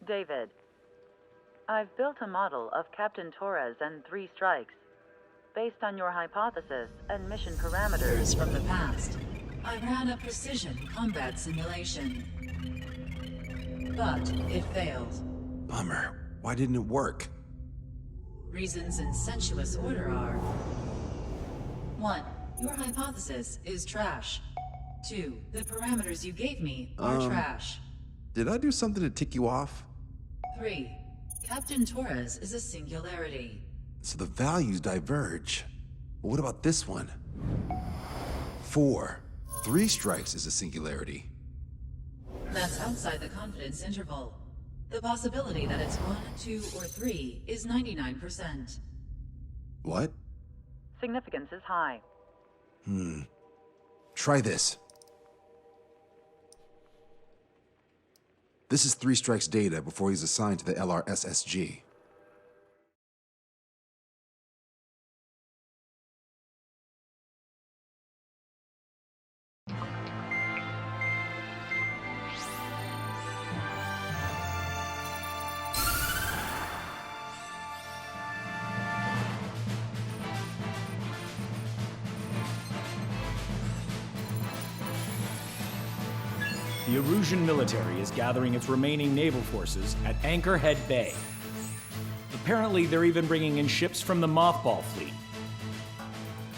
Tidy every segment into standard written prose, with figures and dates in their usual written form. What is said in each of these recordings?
David, I've built a model of Captain Torres and 3 strikes. Based on your hypothesis and mission parameters From the past, I ran a precision combat simulation. But it failed. Bummer. Why didn't it work? Reasons in sensuous order are: 1. Your hypothesis is trash. 2. The parameters you gave me are trash. Did I do something to tick you off? 3. Captain Torres is a singularity. So the values diverge. But what about this one? 4. 3 strikes is a singularity. That's outside the confidence interval. The possibility that it's 1, 2, or 3 is 99%. What? significance is high. Try this. This is 3 Strike's data before he's assigned to the LRSSG. The Erusian military is gathering its remaining naval forces at Anchorhead Bay. Apparently, they're even bringing in ships from the Mothball fleet.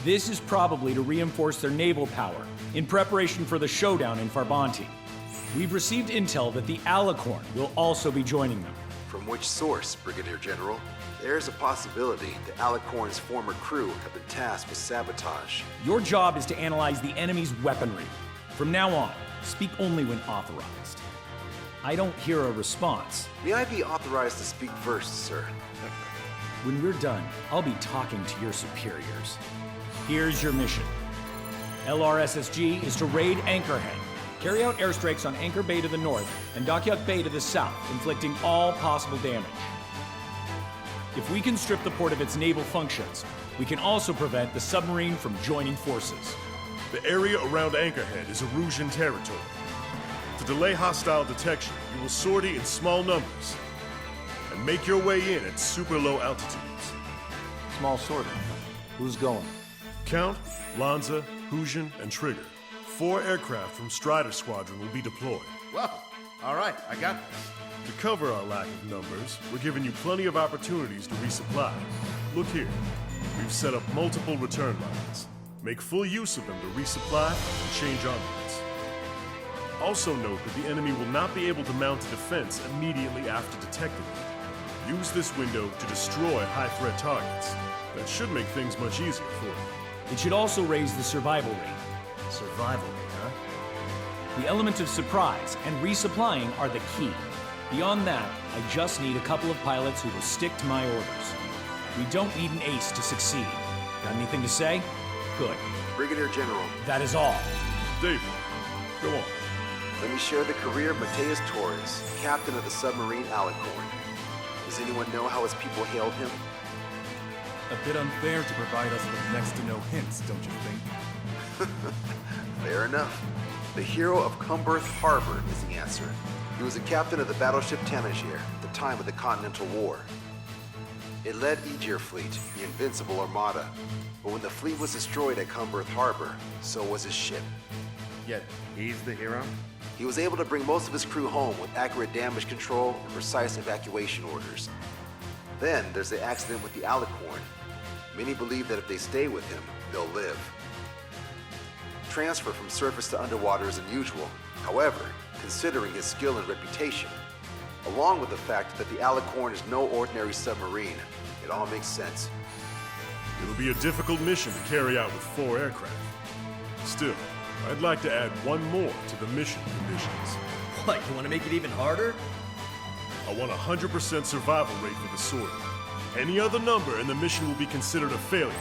This is probably to reinforce their naval power in preparation for the showdown in Farbanti. We've received intel that the Alicorn will also be joining them. From which source, Brigadier General? There's a possibility the Alicorn's former crew have been tasked with sabotage. Your job is to analyze the enemy's weaponry. From now on, speak only when authorized. I don't hear a response. May I be authorized to speak first, sir? When we're done, I'll be talking to your superiors. Here's your mission. LRSSG is to raid Anchorhead, carry out airstrikes on Anchor Bay to the north and Dockyuk Bay to the south, inflicting all possible damage. If we can strip the port of its naval functions, we can also prevent the submarine from joining forces. The area around Anchorhead is Erusian territory. To delay hostile detection, you will sortie in small numbers and make your way in at super low altitudes. Small sorting. Who's going? Count, Lanza, Hujan, and Trigger. 4 aircraft from Strider Squadron will be deployed. Well, all right, I got this. To cover our lack of numbers, we're giving you plenty of opportunities to resupply. Look here. We've set up multiple return lines. Make full use of them to resupply and change armaments. Also note that the enemy will not be able to mount a defense immediately after detecting them. Use this window to destroy high-threat targets. That should make things much easier for you. It should also raise the survival rate. Survival rate, huh? The element of surprise and resupplying are the key. Beyond that, I just need a couple of pilots who will stick to my orders. We don't need an ace to succeed. Got anything to say? Good. Brigadier General, That is all. David, go on. let me share the career of Mateus Torres, captain of the submarine Alicorn. Does anyone know how his people hailed him? A bit unfair to provide us with next to no hints, don't you think? Fair enough. The hero of Cumberth Harbor is the answer. He was a captain of the battleship Tanager at the time of the Continental War. It led Aegir Fleet, the Invincible Armada. But when the fleet was destroyed at Cumberth Harbor, so was his ship. Yet, he's the hero? He was able to bring most of his crew home with accurate damage control and precise evacuation orders. Then there's the accident with the Alicorn. Many believe that if they stay with him, they'll live. Transfer from surface to underwater is unusual. However, considering his skill and reputation, along with the fact that the Alicorn is no ordinary submarine, it all makes sense. It'll be a difficult mission to carry out with 4 aircraft. Still, I'd like to add one more to the mission conditions. What, you want to make it even harder? I want a 100% survival rate for the sortie. Any other number and the mission will be considered a failure.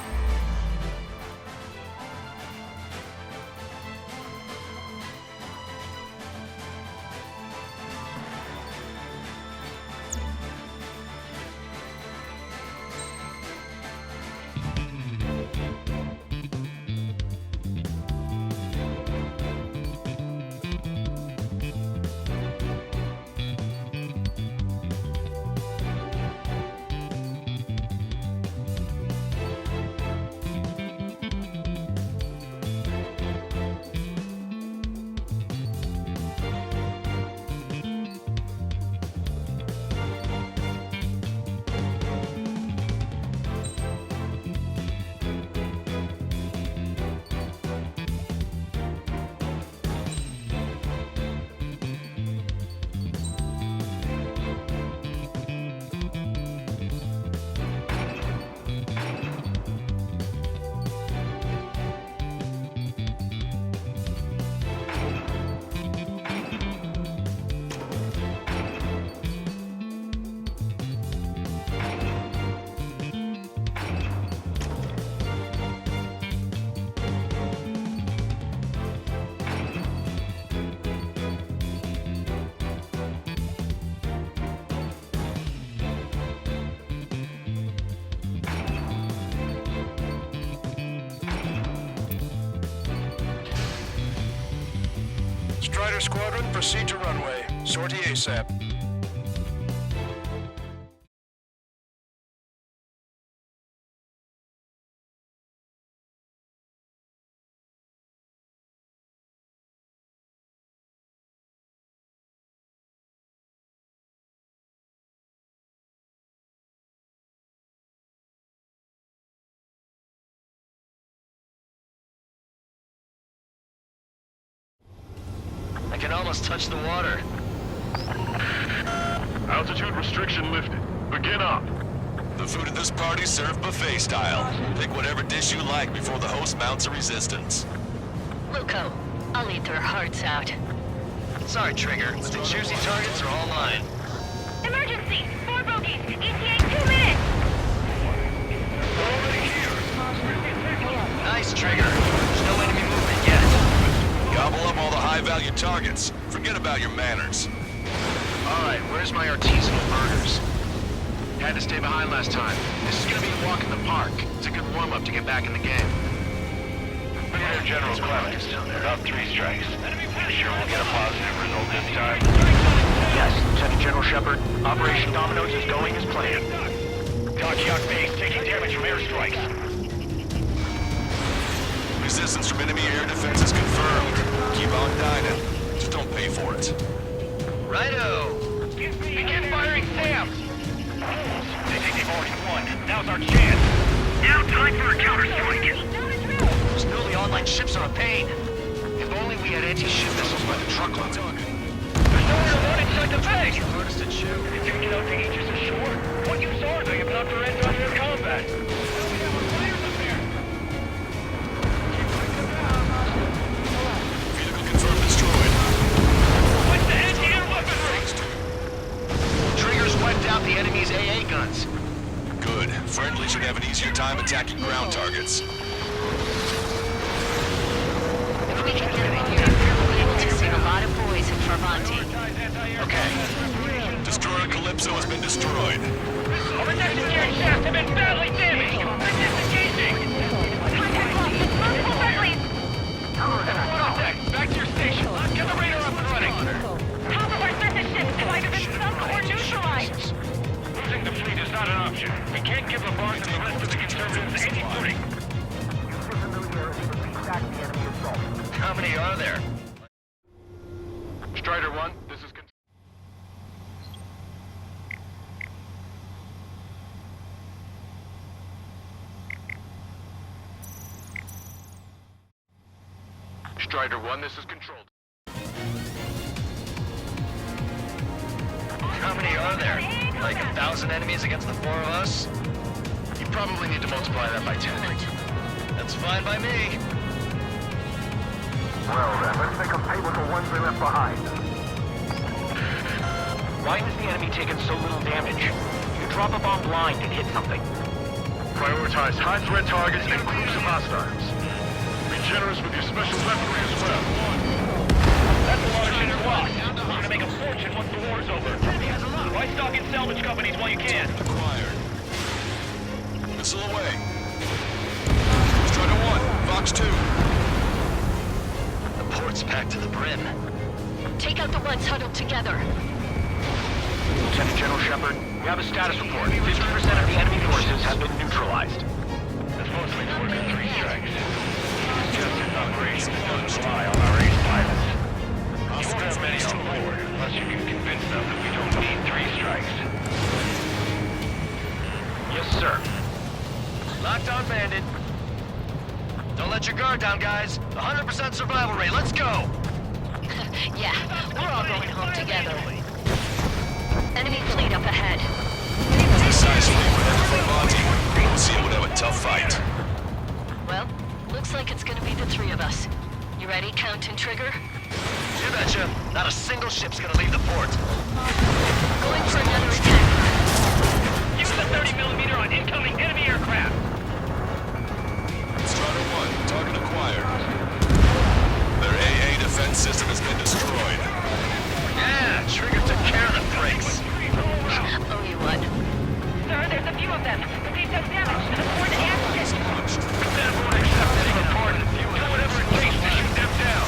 Strider Squadron, proceed to runway. Sortie ASAP. I can almost touch the water. Altitude restriction lifted. Begin up. The food at this party served buffet style. Pick whatever dish you like before the host mounts a resistance. Luco, I'll eat their hearts out. Sorry, Trigger. The juicy targets are all mine. Emergency! 4 bogeys! ETA 2 minutes! Nice, Trigger. There's no enemy movement yet. Gobble up all the high-value targets. Forget about your manners. Alright, where's my artisanal burgers? Had to stay behind last time. This is gonna be a walk in the park. It's a good warm-up to get back in the game. Brigadier General Clemens, about 3 strikes. You sure we'll get a positive result this time? Yes, Lieutenant General Shepard. Operation Dominoes is going as planned. Takiak base taking damage from airstrikes. Resistance from enemy air defense is confirmed. Keep on dining. Just don't pay for it. Righto! Begin firing Sam! They think they've already won. Now's our chance. Now time for a counterstrike. Those newly online ships are a pain. If only we had anti-ship missiles by the truckload. There's nowhere to run inside the base! Hardest to chew. If you get out to Aegis ashore, what use are they if not for end-to-end combat? Vehicle confirmed destroyed. What's the anti-air weaponry? Trigger's wiped out the enemy's AA guns. Good. Friendly should have an easier time attacking ground targets. If we can get them here, we'll be able to save a lot of boys in Travanti. Okay. Destroyer Calypso has been destroyed. Our protection gear and shafts have been badly damaged! They're disengaging! Contact lost. Multiple friendlies! Everyone on deck, back to your station. Get the radar up and running! Half of our surface ships have either been sunk or neutralized. Losing the fleet is not an option. We can't give the Bars and the rest of the conservatives any footing. How many are there? Strider 1, this is... Strider 1, this is controlled. How many are there? Like 1,000 enemies against the 4 of us? You probably need to multiply that by 10. That's fine by me. Well then, let's make them pay with the ones they left behind. Why is the enemy taking so little damage? You drop a bomb blind and hit something. Prioritize high-threat targets and groups of hostiles. Be generous with your special weaponry as well. That's a lot of shit locked. We're gonna make a fortune once the war's over. Buy stock in salvage companies while you can. Acquired. Missile away. Strider 1, Fox 2. The port's packed to the brim. Take out the ones huddled together. Lieutenant General Shepard, we have a status report. 50% of the enemy forces have been neutralized. That's mostly the work of 3 strikes. It's just an operation that doesn't rely on our ace pilots. You won't have many on board, unless you can convince them that we don't need 3 strikes. Yes, sir. Locked on, Bandit. Don't let your guard down, guys. 100% survival rate. Let's go! Yeah, we're all going home together. Enemy fleet up ahead. This size fleet would enter Travanti. We'll see it would have a tough fight. Well, looks like it's gonna be the 3 of us. You ready, Count and Trigger? You betcha. Not a single ship's gonna leave the port. Going for another attack. Use the 30mm on incoming enemy aircraft! Strider 1, target acquired. Their AA defense system has been destroyed. Yeah, Trigger took care of the breaks. Oh, you what? Sir, there's a few of them. The fleet does damage to the port and ship. Then won't accept this report. Do whatever it takes to shoot them down.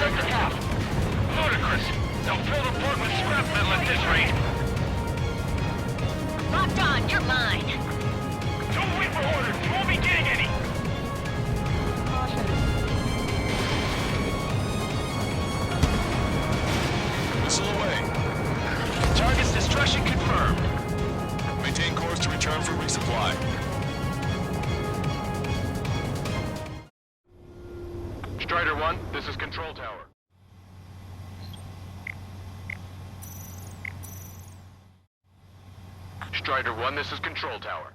strength of half. Ludicrous. They'll fill the port with scrap metal at this rate. Locked on, you're mine. Don't wait for orders. You won't be getting any. Missile away. Target's destruction confirmed. Maintain course to return for resupply. Strider 1, this is Control Tower. Strider 1, this is Control Tower.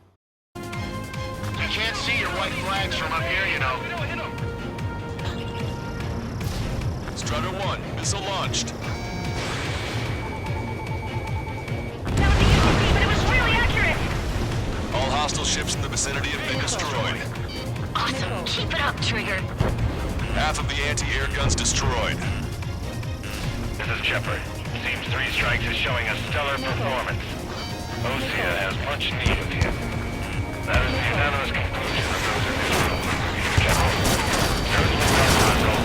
I can't see your white flags from up here, you know. Strider 1, missile launched. That was the UCC, but it was really accurate. All hostile ships in the vicinity have been destroyed. Awesome. Keep it up, Trigger. Half of the anti-air guns destroyed. This is Shepard. Seems 3 Strikes is showing a stellar performance. Osea has much need of him. That is the unanimous conclusion of those in this room. General, urgent result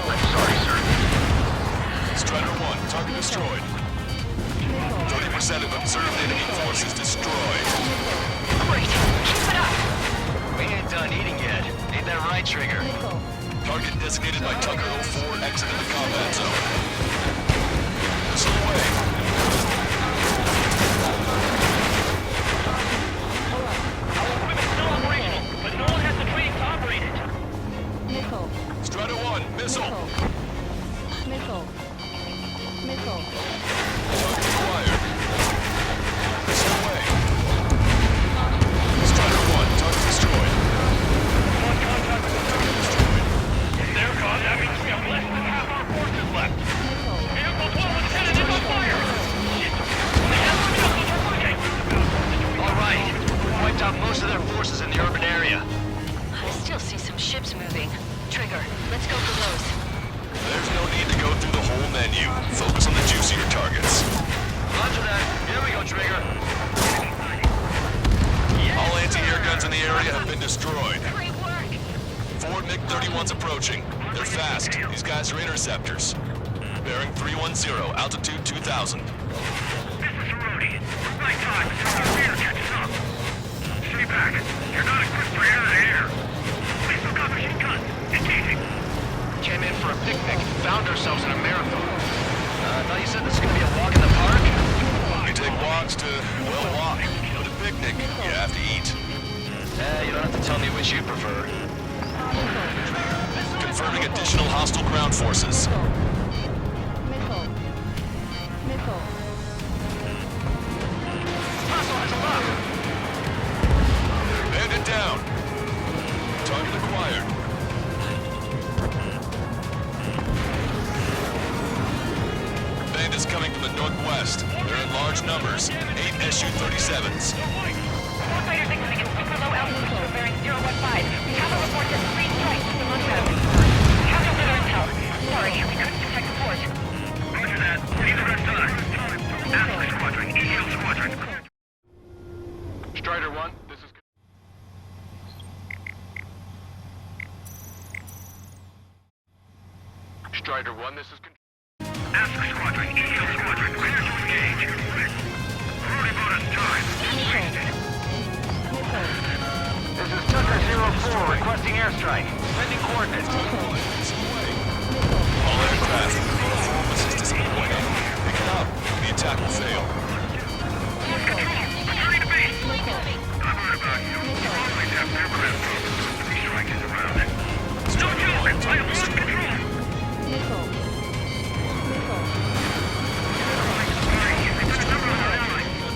I'm sorry, sir. Strider 1, target destroyed. 30% of observed enemy forces destroyed. Great. Keep it up. We ain't done eating yet. Ain't that right, Trigger? Target designated by Tucker 04 exited the combat zone. Missile away. equipment's still operational, but no one has the training to operate it. Strider 1, missile. Target acquired. Missile away. Strider 1, target destroyed. One contact with the target destroyed. If they're gone, that means we have less than half our forces left. Vehicle 12 Lieutenant is on fire! Shit! The Hammer missiles are working! All right. We wiped out most of their forces in the urban area. I still see some ships moving. Trigger, let's go for those. There's no need to go through the whole menu. Focus on the juicier targets. Roger that. Here we go, Trigger. All anti-air guns in the area have been destroyed. Great work. 4 MiG-31s approaching. They're fast. These guys are interceptors. Bearing 310, altitude 2000. This is Rhodey. Night time until the rear catches up. Stay back. You're not equipped for air-to-air. Please look out machine gun. Engaging. Came in for a picnic. Found ourselves in a marathon. I thought you said this was going to be a walk in the park? You take walks to, well, walk. But a picnic, you have to eat. You don't have to tell me which you prefer. Confirming additional hostile ground forces. Hostile has a lock. Bandit down. Target acquired. Bandits coming from the northwest. They're in large numbers. 8 Su-37s. All fighters exiting at super low altitude for bearing 015. We have a report that 3 strikes from the Moscow. We have no further intel. Sorry, we couldn't detect the port. Roger that. See the rest time. Alpha Squadron, EL Squadron. Strider 1, this is... Strider 1, this is... Alpha Squadron, EL Squadron, clear to engage. Rudy bonus time. This is Tucker 04 requesting airstrike. Sending coordinates. All aircraft. Performance is disappointing. Pick it up. The attack will fail. Returning to base. I'm worried about you. You always have aircraft problems. 3 Strikes is around it. No joke! I have lost control!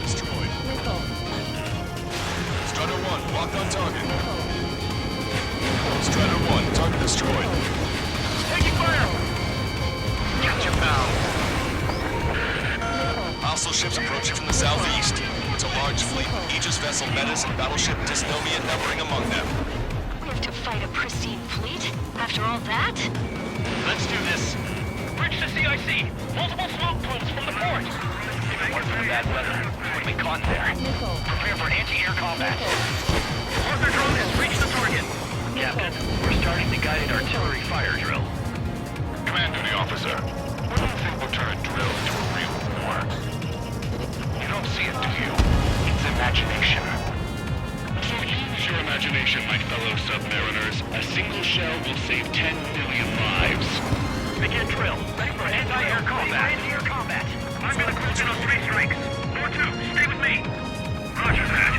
Destroyed. Strider 1, locked on target. Strider 1, target destroyed. Taking fire! Gotcha, pal. Hostile ships approaching from the southeast. It's a large fleet, Aegis vessel Metas and battleship Dysnomia numbering among them. We have to fight a pristine fleet? After all that? Let's do this. Bridge to CIC! Multiple smoke plumes from the port! If it weren't for bad weather, we would be caught there. Prepare for anti-air combat. Arthur drone has reached the target! Captain, we're starting the guided artillery fire drill. Submariners. A single shell will save 10 million lives. Begin drill. Ready for anti-air combat. I'm in the cruising on 3 strikes. 4-2, stay with me. Roger that.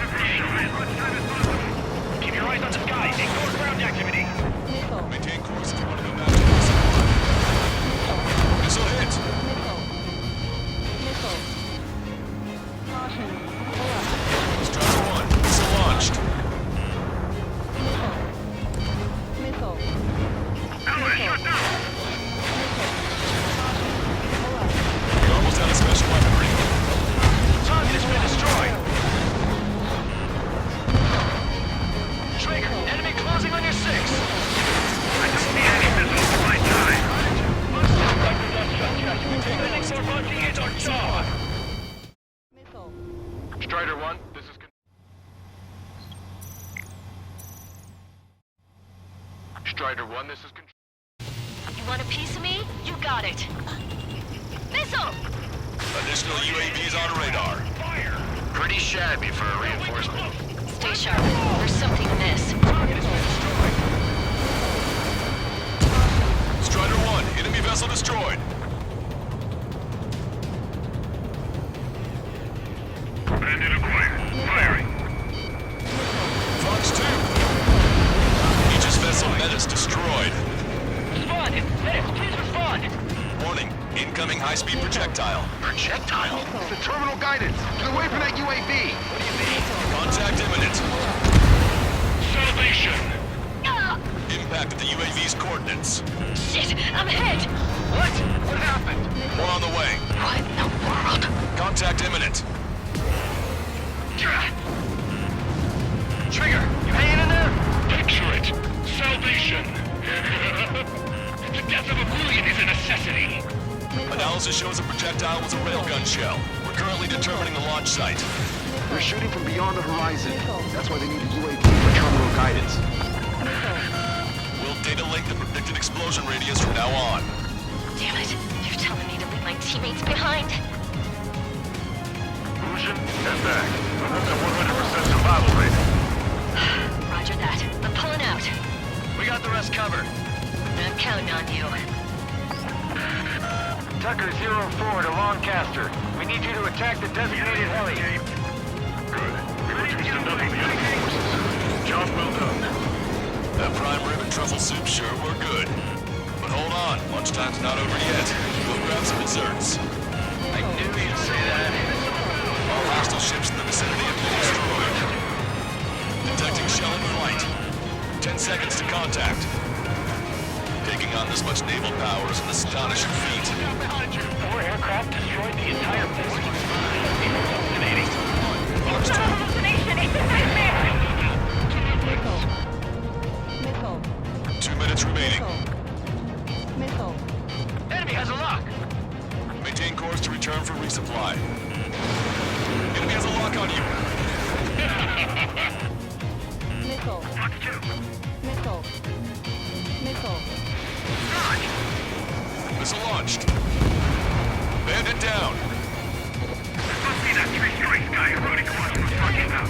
Keep your eyes on the sky. Ignore ground activity. Maintain course if you want to go back to base. Missile hit! Strider 1, missile launched. You're almost out of special weaponry. Target has been destroyed. Trigger, enemy closing on your 6. I don't see any missiles for my time. Sending more launching hits on job. Strider 1, this is... Strider 1, this is... You want a piece of me? You got it. Missile! Additional UAVs on radar. Fire! Pretty shabby for a reinforcement. Stay sharp. There's something amiss. Target has been destroyed. Strider 1, enemy vessel destroyed. Bandit acquired. Firing. Fox 2. Aegis vessel Metis destroyed. Respond! Menace, please respond! Warning, incoming high-speed projectile. Projectile? It's the terminal guidance. Get away from that UAV. Contact imminent. Salvation! Ah! Impact at the UAV's coordinates. Shit! I'm hit! What? What happened? One on the way. What in the world? Contact imminent. Trigger, you hanging in there? Picture it. Salvation. The death of a million is a necessity. Analysis shows the projectile was a railgun shell. We're currently determining the launch site. They're shooting from beyond the horizon. That's why they need a UAV for terminal guidance. We'll data link the predicted explosion radius from now on. Damn it. You're telling me to leave my teammates behind? Illusion, head back. I'm up to 100% survival rate. Roger that. I'm pulling out. We got the rest covered. I'm counting on you. Tucker 04 to Lancaster. We need you to attack the designated heli. Good. We reduced enough of the enemy forces. Job well done. That prime rib and truffle soup sure were good. But hold on, lunchtime's not over yet. Go grab some desserts. I knew you'd say that. All hostile ships in the vicinity have been destroyed. Detecting shell in flight. 10 seconds to contact. Taking on this much naval power is an astonishing feat. 4 aircraft destroyed the entire base. Hallucinating. Fox 2. Hallucination! It's a nightmare! 2 minutes remaining. Enemy has a lock. Maintain course to return for resupply. Enemy has a lock on you. Fox 2. Missile launched. Bandit down. Must be that 3 strikes guy running across from talking about.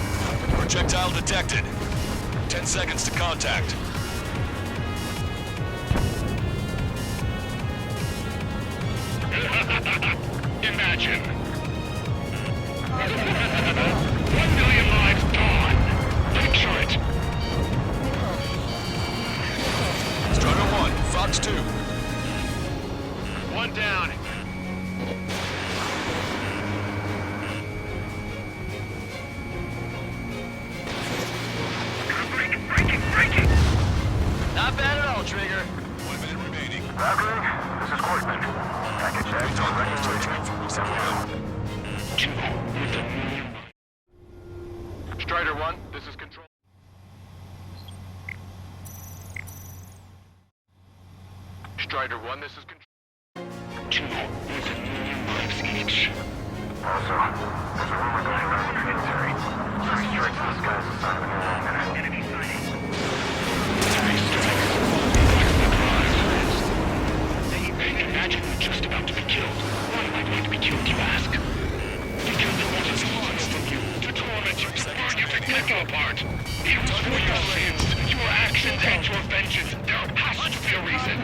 Projectile detected. 10 seconds to contact. Imagine. 1 million lives gone. Picture it. Strider 1, Fox 2. 1 down. Breaking. Not bad at all, Trigger. 1 minute remaining. Roger, this is Courtman. Package check. Maintain course to return for resupply. Strider 1, this is control. Strider 1, this is control. 2 with 1 million lives each. Also, there's a rumor going around the military. 3 strikes in the sky is a sign of a new longer. Enemy sighting. 3 strikes. Imagine we're just about to be killed. Why am I going to be killed, you ask? Because they want us to learn from you, to torment you, to burn you to get you apart. It was for your sins. You were attention. There has to be a reason.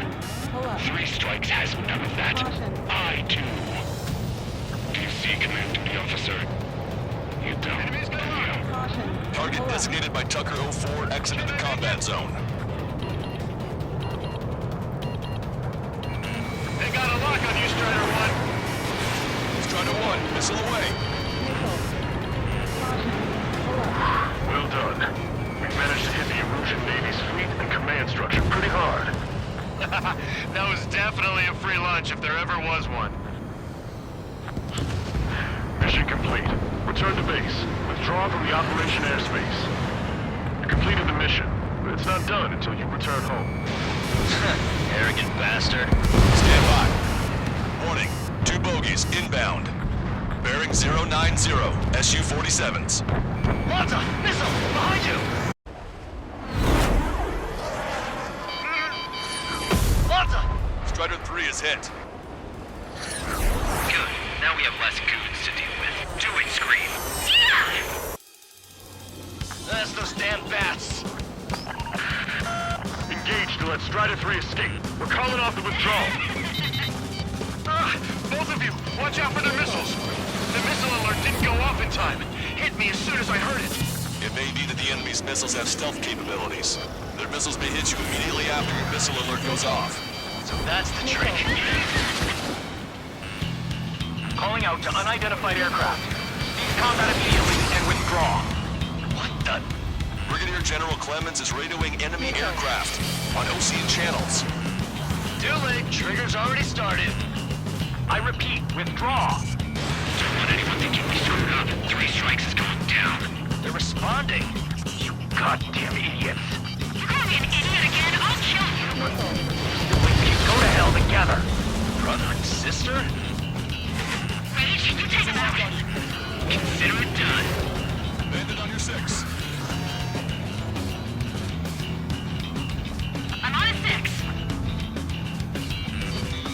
3 strikes has none of that. I do. Do you see, Command Duty Officer? You don't. Enemies go on. Target designated by Tucker 04 exited the combat zone. They got a lock on you, Strider 1. Strider 1, missile away. Well done. We managed to hit the Erusian Navy's fleet and command structure pretty hard. That was definitely a free lunch if there ever was one. Mission complete. Return to base. Withdraw from the Operation airspace. You completed the mission, but it's not done until you return home. Arrogant bastard. Stand by. Warning, 2 bogies inbound. Bearing 090, SU-47s. Malta! Missile! Behind you! Malta! Strider 3 is hit. Good. Now we have less goons to deal with. Do it, Scream. That's those damn bats! Engage to let Strider 3 escape. We're calling off the withdrawal. Both of you, watch out for their missiles. The missile alert didn't go off in time. Hit me as soon as I heard it. It may be that the enemy's missiles have stealth capabilities. Their missiles may hit you immediately after your missile alert goes off. So that's the trick. Calling out to unidentified aircraft. Cease combat immediately and withdraw. What the? Brigadier General Clemens is radioing enemy aircraft on Ocean channels. Too late. Trigger's already started. I repeat, withdraw. Don't let anyone think you screwed up. 3 strikes is going down. They're responding. You goddamn idiots. You call me an idiot again, I'll kill you. You go to hell together. Brother and sister? Rage, you take it out. Consider it done. Bandit on your 6. I'm on a 6.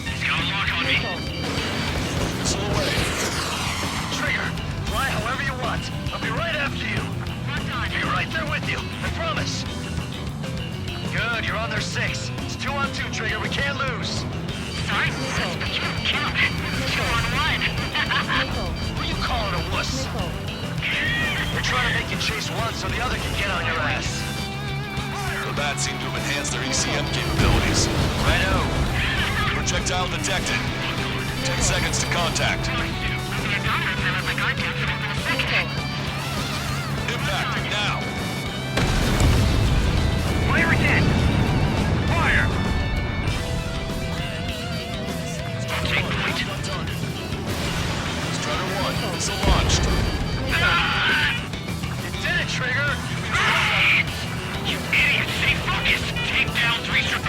He's got a lock on me. Missile away. Trigger, fly however you want. I'll be right after you. Locked on. Be right there with you, I promise. Good, you're on their 6. It's 2 on 2, Trigger. We can't lose. Sorry, but you don't count. 2 on 1. Who you calling a wuss? They're trying to make you chase one so the other can get on your ass. The bats seem to have enhanced their ECM capabilities. Righto. Projectile detected. 10 seconds to contact. The odometer I let my guard down for more than a second. Impact now. Fire again. Fire. Take point. Strider 1, missile launched. You did it, Trigger. You idiot! Stay focused! Take down 3 strikes.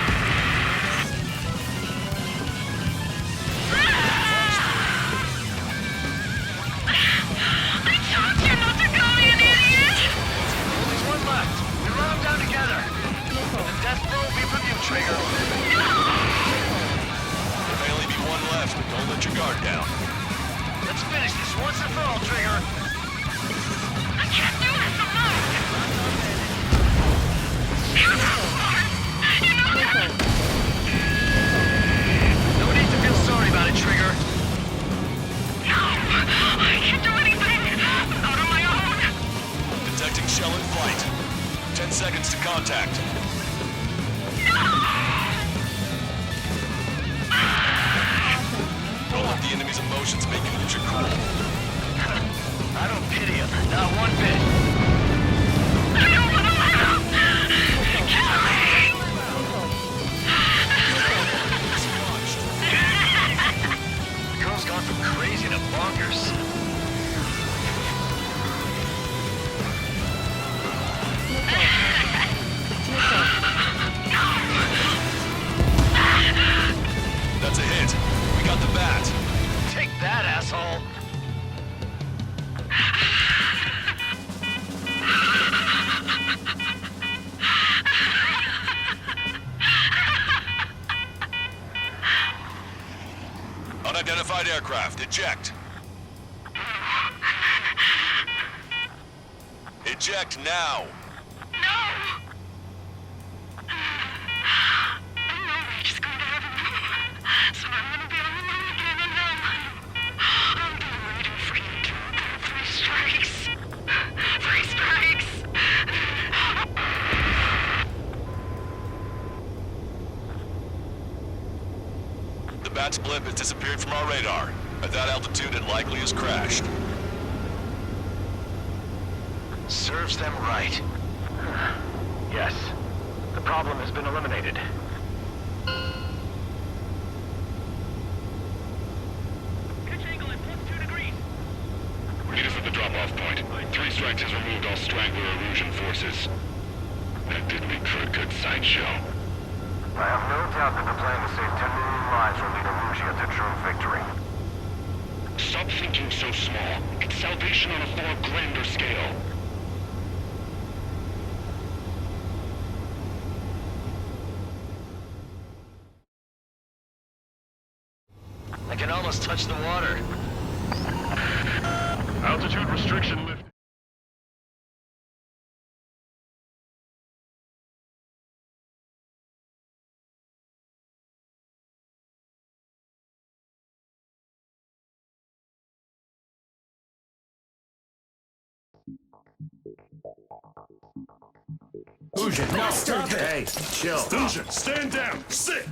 I told you not to call me an idiot! There's one left. We run them down together. The death blow will be from you, Trigger. There may only be one left, but don't let your guard down. Let's finish this once and for all, Trigger. I can't do this alone! No need to feel sorry about it, Trigger. No! I can't do anything! Not on my own! Detecting shell in flight. 10 seconds to contact. Don't let the enemy's emotions make you lose your cool. I don't pity him. Not one bit. I don't want to live! Kill me! The girl's gone from crazy to bonkers. That's a hit. We got the bat. Take that, asshole. Unidentified aircraft, eject. Eject now. No! The Bat's blip has disappeared from our radar. At that altitude, it likely has crashed. Serves them right. Yes. The problem has been eliminated. Pitch angle at +2 degrees. Meet us at the drop-off point. 3 Strikes has removed all Strangler erosion forces. That did make for a good sideshow. I have no doubt that the plan to save 10 million lives will lead Erusia to true victory. Stop thinking so small. It's salvation on a far grander scale. I can almost touch the water. Altitude restriction lifted. Fusion, no! Stop it! Hey, chill. Fusion, stand down! Sit!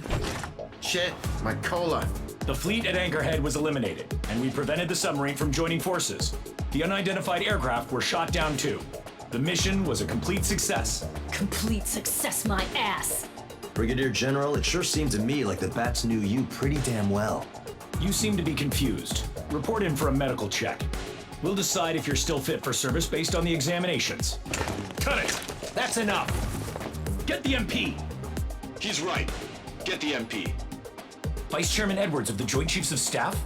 Shit, my cola. The fleet at Anchorhead was eliminated, and we prevented the submarine from joining forces. The unidentified aircraft were shot down too. The mission was a complete success. Complete success, my ass! Brigadier General, it sure seemed to me like the Bats knew you pretty damn well. You seem to be confused. Report in for a medical check. We'll decide if you're still fit for service based on the examinations. Cut it! That's enough! Get the MP! He's right. Get the MP. Vice Chairman Edwards of the Joint Chiefs of Staff?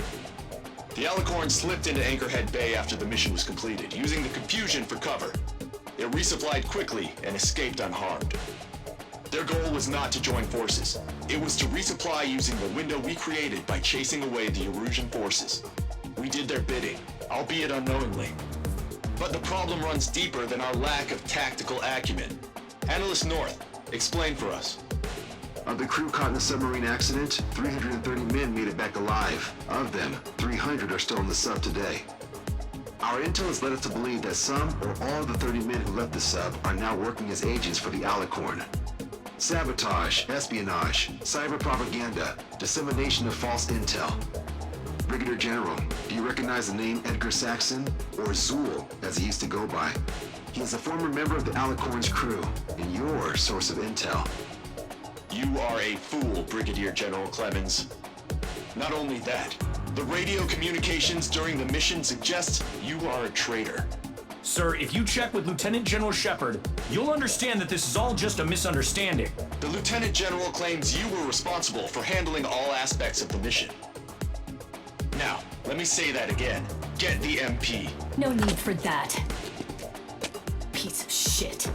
The Alicorn slipped into Anchorhead Bay after the mission was completed, using the confusion for cover. It resupplied quickly and escaped unharmed. Their goal was not to join forces. It was to resupply using the window we created by chasing away the Erusian forces. We did their bidding, albeit unknowingly. But the problem runs deeper than our lack of tactical acumen. Analyst North, explain for us. Of the crew caught in the submarine accident, 330 men made it back alive. Of them, 300 are still in the sub today. Our intel has led us to believe that some or all of the 30 men who left the sub are now working as agents for the Alicorn. Sabotage, espionage, cyber propaganda, dissemination of false intel. Brigadier General, do you recognize the name Edgar Saxon, or Zool, as he used to go by? He is a former member of the Alicorn's crew, and your source of intel. You are a fool, Brigadier General Clemens. Not only that, the radio communications during the mission suggest you are a traitor. Sir, if you check with Lieutenant General Shepard, you'll understand that this is all just a misunderstanding. The Lieutenant General claims you were responsible for handling all aspects of the mission. Now, let me say that again. Get the MP. No need for that. Piece of shit.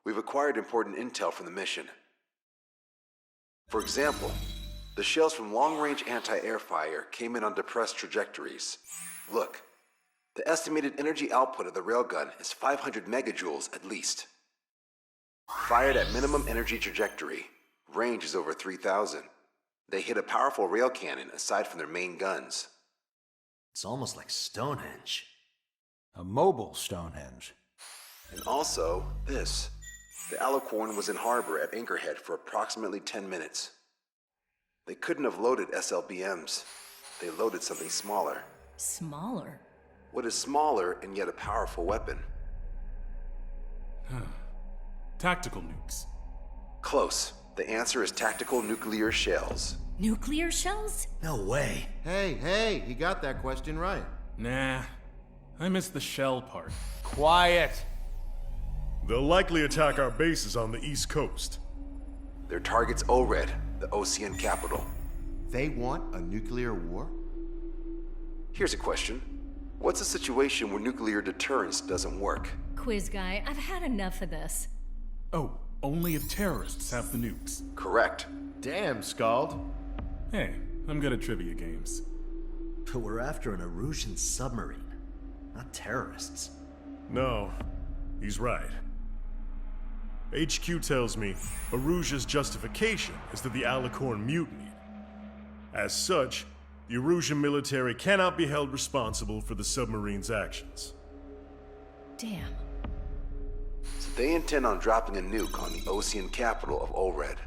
We've acquired important intel from the mission. For example, the shells from long-range anti-air fire came in on depressed trajectories. Look, the estimated energy output of the railgun is 500 megajoules at least. Fired at minimum energy trajectory, range is over 3,000. They hit a powerful rail cannon aside from their main guns. It's almost like Stonehenge. A mobile Stonehenge. And also, this. The Alicorn was in harbor at Anchorhead for approximately 10 minutes. They couldn't have loaded SLBMs. They loaded something smaller. Smaller? What is smaller and yet a powerful weapon? Tactical nukes. Close. The answer is tactical nuclear shells. Nuclear shells? No way. Hey, he got that question right. Nah, I missed the shell part. Quiet. They'll likely attack our bases on the East Coast. Their target's ORED, the Ocean capital. They want a nuclear war? Here's a question. What's a situation where nuclear deterrence doesn't work? Quiz guy, I've had enough of this. Oh, only if terrorists have the nukes. Correct. Damn, Scald. Hey, I'm good at trivia games. But we're after an Erusian submarine, not terrorists. No, he's right. HQ tells me Erusia's justification is that the Alicorn mutinied. As such, The Erusian military cannot be held responsible for the submarine's actions. Damn. So they intend on dropping a nuke on the Ocean capital of Olred.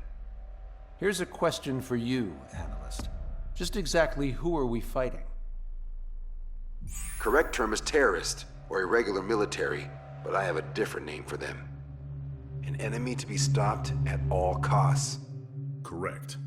Here's a question for you, analyst. Just exactly who are we fighting? Correct term is terrorist, or irregular military, but I have a different name for them. An enemy to be stopped at all costs. Correct.